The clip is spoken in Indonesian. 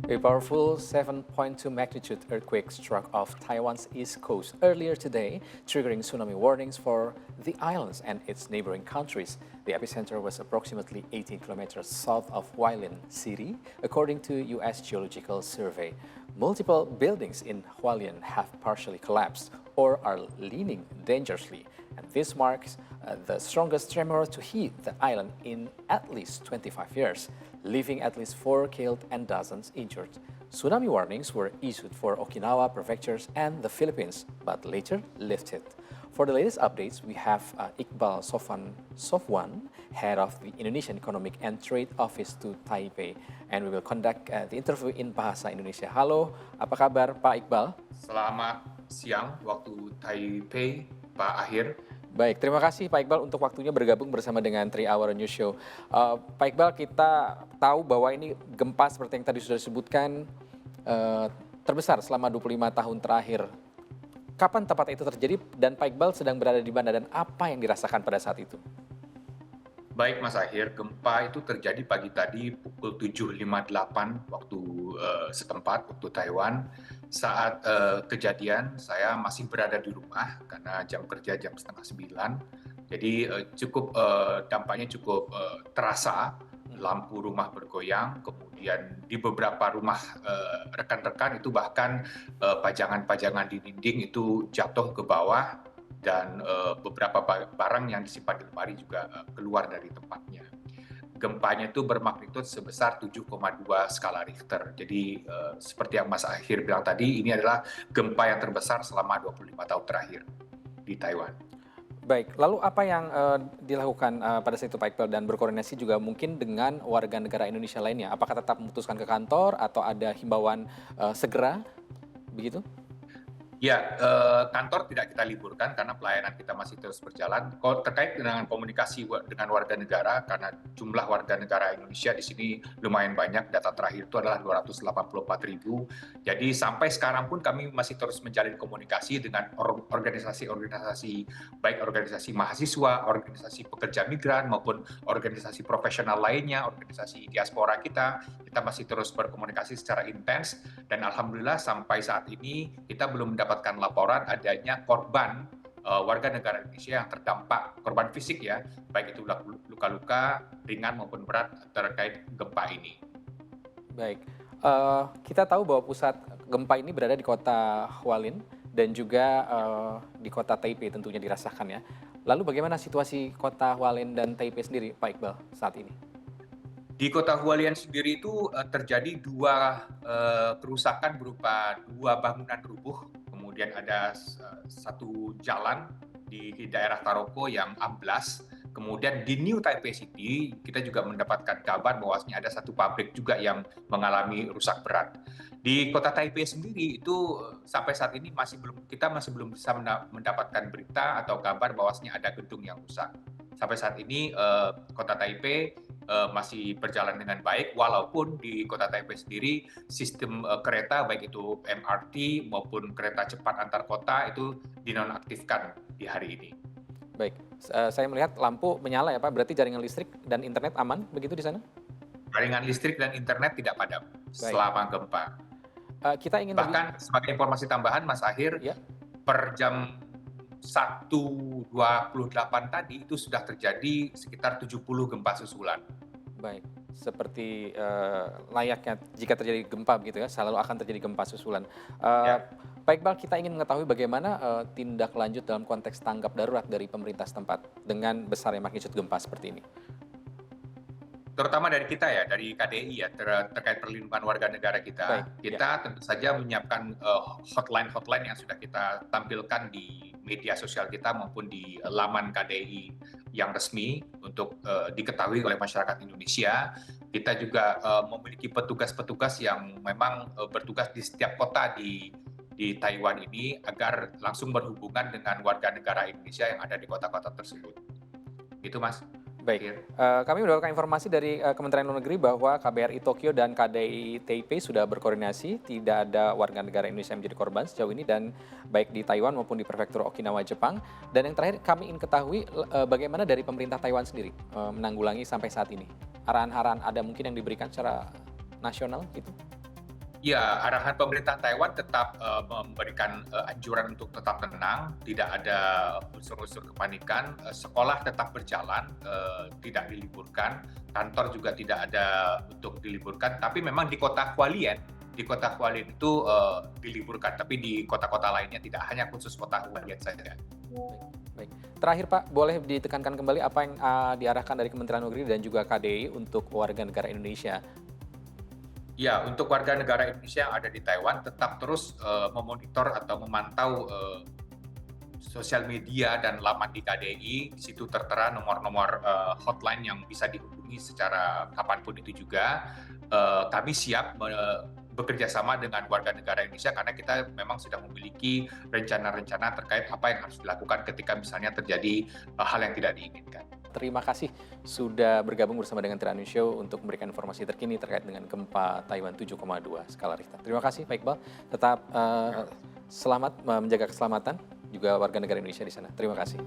A powerful 7.2 magnitude earthquake struck off Taiwan's east coast earlier today, triggering tsunami warnings for the islands and its neighboring countries. The epicenter was approximately 18 kilometers south of Hualien City, according to U.S. Geological Survey. Multiple buildings in Hualien have partially collapsed or are leaning dangerously, and this marks the strongest tremor to hit the island in at least 25 years, leaving at least 4 killed and dozens injured. Tsunami warnings were issued for Okinawa prefectures and the Philippines, but later lifted. For the latest updates, we have Iqbal Sofwan, head of the Indonesian Economic and Trade Office to Taipei, and we will conduct the interview in Bahasa Indonesia. Halo, apa kabar Pak Iqbal? Selamat siang waktu Taipei, Pak Ahir. Baik, terima kasih Pak Iqbal untuk waktunya bergabung bersama dengan 3 Hour News Show. Pak Iqbal, kita tahu bahwa ini gempa seperti yang tadi sudah disebutkan terbesar selama 25 tahun terakhir. Kapan tepat itu terjadi dan Pak Iqbal sedang berada di mana dan apa yang dirasakan pada saat itu? Baik Mas Ahir, gempa itu terjadi pagi tadi pukul 7.58 waktu setempat, waktu Taiwan. Saat kejadian saya masih berada di rumah karena jam kerja jam setengah 9. Jadi dampaknya cukup terasa, lampu rumah bergoyang, kemudian di beberapa rumah rekan-rekan itu bahkan pajangan-pajangan di dinding itu jatuh ke bawah, dan beberapa barang yang disimpan di lemari juga keluar dari tempatnya. Gempanya itu bermagnitud sebesar 7,2 skala Richter. Jadi seperti yang Mas Akhir bilang tadi, ini adalah gempa yang terbesar selama 25 tahun terakhir di Taiwan. Baik, lalu apa yang dilakukan pada saat itu Pak Iqbal dan berkoordinasi juga mungkin dengan warga negara Indonesia lainnya? Apakah tetap memutuskan ke kantor atau ada himbauan segera begitu? Ya, kantor tidak kita liburkan karena pelayanan kita masih terus berjalan. Terkait dengan komunikasi dengan warga negara, karena jumlah warga negara Indonesia di sini lumayan banyak, data terakhir itu adalah 284.000. Jadi sampai sekarang pun kami masih terus menjalin komunikasi dengan organisasi-organisasi, baik organisasi mahasiswa, organisasi pekerja migran, maupun organisasi profesional lainnya, organisasi diaspora kita. Kita masih terus berkomunikasi secara intens, dan alhamdulillah sampai saat ini kita belum mendapatkan laporan adanya korban warga negara Indonesia yang terdampak, korban fisik ya, baik itu luka-luka ringan maupun berat terkait gempa ini. Baik, kita tahu bahwa pusat gempa ini berada di kota Hualien dan juga di kota Taipei tentunya dirasakan ya. Lalu bagaimana situasi kota Hualien dan Taipei sendiri Pak Iqbal saat ini? Di kota Hualien sendiri itu terjadi dua kerusakan berupa 2 bangunan rubuh, kemudian ada satu jalan di daerah Taroko yang amblas. Kemudian di New Taipei City kita juga mendapatkan kabar bahwasanya ada satu pabrik juga yang mengalami rusak berat. Di kota Taipei sendiri itu sampai saat ini kita masih belum bisa mendapatkan berita atau kabar bahwasanya ada gedung yang rusak. Sampai saat ini kota Taipei masih berjalan dengan baik, walaupun di kota Taipei sendiri sistem kereta baik itu MRT maupun kereta cepat antar kota itu dinonaktifkan di hari ini. Baik, saya melihat lampu menyala ya Pak, berarti jaringan listrik dan internet aman begitu di sana? Jaringan listrik dan internet tidak padam selama gempa. Kita ingin Bahkan sebagai informasi tambahan Mas Akhir, ya. per jam 1.28 tadi itu sudah terjadi sekitar 70 gempa susulan. Baik, seperti layaknya jika terjadi gempa begitu ya, selalu akan terjadi gempa susulan. Ya. Pak Iqbal, kita ingin mengetahui bagaimana tindak lanjut dalam konteks tanggap darurat dari pemerintah setempat dengan besarnya magnitude gempa seperti ini. Terutama dari kita ya, dari KDI ya, terkait perlindungan warga negara kita. Baik, kita tentu saja menyiapkan hotline-hotline yang sudah kita tampilkan di media sosial kita maupun di laman KDI yang resmi untuk diketahui oleh masyarakat Indonesia. Kita juga memiliki petugas-petugas yang memang bertugas di setiap kota di Taiwan ini agar langsung berhubungan dengan warga negara Indonesia yang ada di kota-kota tersebut. Itu Mas. Baik, kami mendapatkan informasi dari Kementerian Luar Negeri bahwa KBRI Tokyo dan KDI Taipei sudah berkoordinasi, tidak ada warga negara Indonesia yang menjadi korban sejauh ini, dan baik di Taiwan maupun di prefektur Okinawa, Jepang. Dan yang terakhir kami ingin ketahui bagaimana dari pemerintah Taiwan sendiri menanggulangi sampai saat ini. Arahan-arahan ada mungkin yang diberikan secara nasional gitu? Ya, arahan pemerintah Taiwan tetap memberikan anjuran untuk tetap tenang, tidak ada unsur-unsur kepanikan, sekolah tetap berjalan, tidak diliburkan, kantor juga tidak ada untuk diliburkan, tapi memang di kota Hualien itu diliburkan, tapi di kota-kota lainnya tidak, hanya khusus kota Hualien saja. Baik. Terakhir Pak, boleh ditekankan kembali apa yang diarahkan dari Kementerian Luar Negeri dan juga KDI untuk warga negara Indonesia? Ya, untuk warga negara Indonesia yang ada di Taiwan tetap terus memonitor atau memantau sosial media dan laman di KDI. Di situ tertera nomor-nomor hotline yang bisa dihubungi secara kapanpun itu juga. Kami siap bekerja sama dengan warga negara Indonesia karena kita memang sudah memiliki rencana-rencana terkait apa yang harus dilakukan ketika misalnya terjadi hal yang tidak diinginkan. Terima kasih sudah bergabung bersama dengan Tirani Show untuk memberikan informasi terkini terkait dengan gempa Taiwan 7,2 skala Richter. Terima kasih Pak Iqbal, tetap selamat menjaga keselamatan juga warga negara Indonesia di sana. Terima kasih.